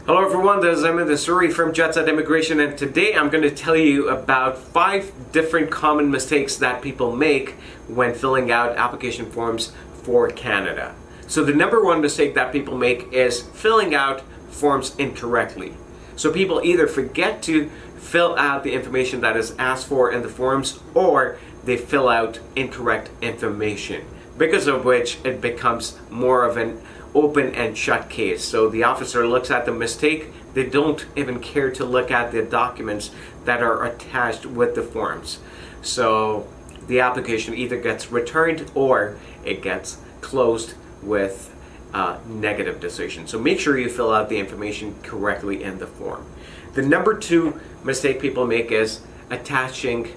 Hello everyone, this is Harminder Suri from Jetset Immigration, and today I'm going to tell you about 5 different common mistakes that people make when filling out application forms for Canada. So the number one mistake that people make is filling out forms incorrectly. So people either forget to fill out the information that is asked for in the forms, or they fill out incorrect information, because of which it becomes more of an open and shut case. So the officer looks at the mistake, they don't even care to look at the documents that are attached with the forms. So the application either gets returned or it gets closed with a negative decision. So make sure you fill out the information correctly in the form. The number 2 mistake people make is attaching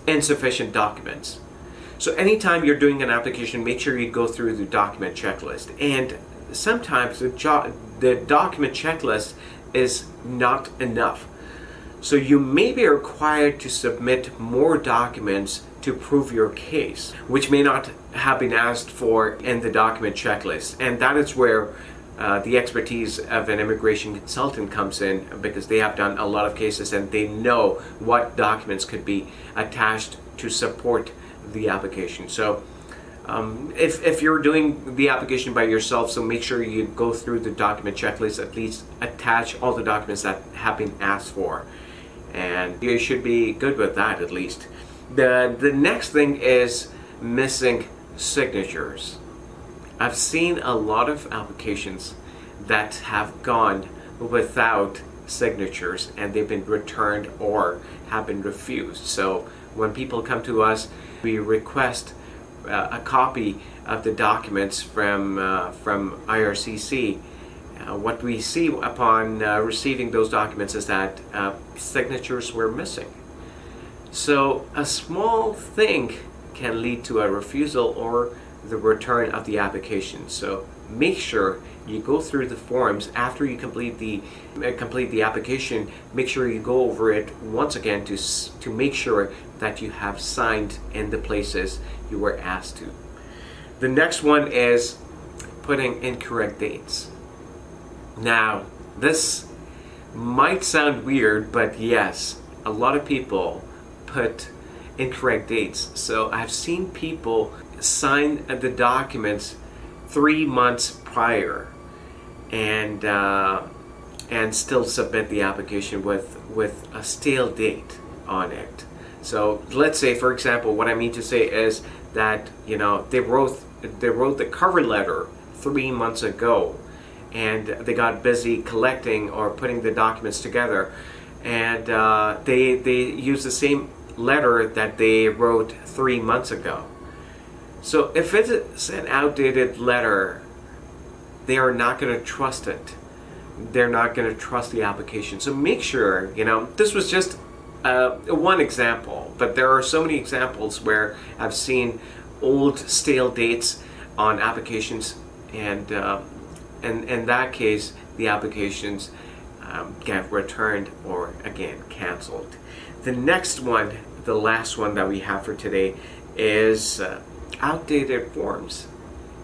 insufficient documents. So anytime you're doing an application, make sure you go through the document checklist. And sometimes the document checklist is not enough. So you may be required to submit more documents to prove your case, which may not have been asked for in the document checklist. And that is where the expertise of an immigration consultant comes in, because they have done a lot of cases and they know what documents could be attached to support the application. So if you're doing the application by yourself, so make sure you go through the document checklist, at least attach all the documents that have been asked for, and you should be good with that at least. The next thing is missing signatures. I've seen a lot of applications that have gone without signatures and they've been returned or have been refused. So when people come to us, we request a copy of the documents from IRCC. What we see upon receiving those documents is that signatures were missing. So a small thing can lead to a refusal or the return of the application. So make sure you go through the forms after you complete the application. Make sure you go over it once again to make sure that you have signed in the places you were asked to. The next one is putting incorrect dates. Now, this might sound weird, but yes, a lot of people put incorrect dates. So I've seen people sign the documents 3 months prior and still submit the application with a stale date on it. So let's say, for example, what I mean to say is that, you know, they wrote the cover letter 3 months ago, and they got busy collecting or putting the documents together, and they used the same letter that they wrote 3 months ago. So if it's an outdated letter, they are not going to trust it. They're not going to trust the application. So make sure, you know, this was just one example, but there are so many examples where I've seen old stale dates on applications, and in that case, the applications get returned or again canceled. The next one, the last one that we have for today, is outdated forms.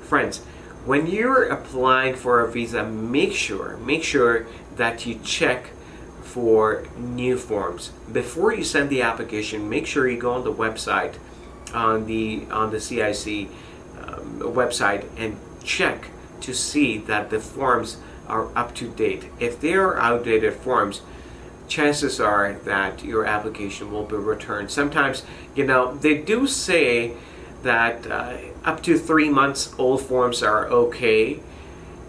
Friends, when you're applying for a visa, make sure that you check for new forms before you send the application. Make sure you go on the website, on the CIC website, and check to see that the forms are up to date. If they are outdated forms, chances are that your application will be returned. Sometimes, you know, they do say that up to 3 months old forms are okay,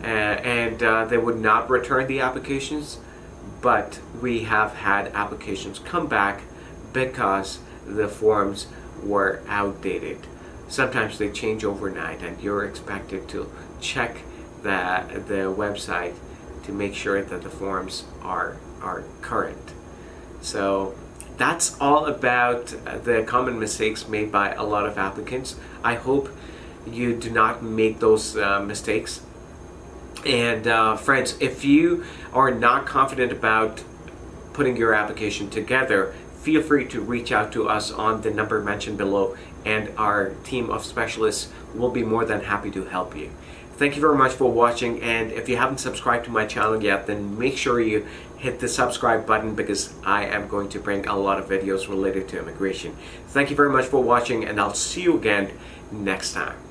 and they would not return the applications, but we have had applications come back because the forms were outdated. Sometimes they change overnight, and you're expected to check the website to make sure that the forms are current. So that's all about the common mistakes made by a lot of applicants. I hope you do not make those mistakes. And friends, if you are not confident about putting your application together, feel free to reach out to us on the number mentioned below, and our team of specialists will be more than happy to help you. Thank you very much for watching, and if you haven't subscribed to my channel yet, then make sure you hit the subscribe button because I am going to bring a lot of videos related to immigration. Thank you very much for watching, and I'll see you again next time.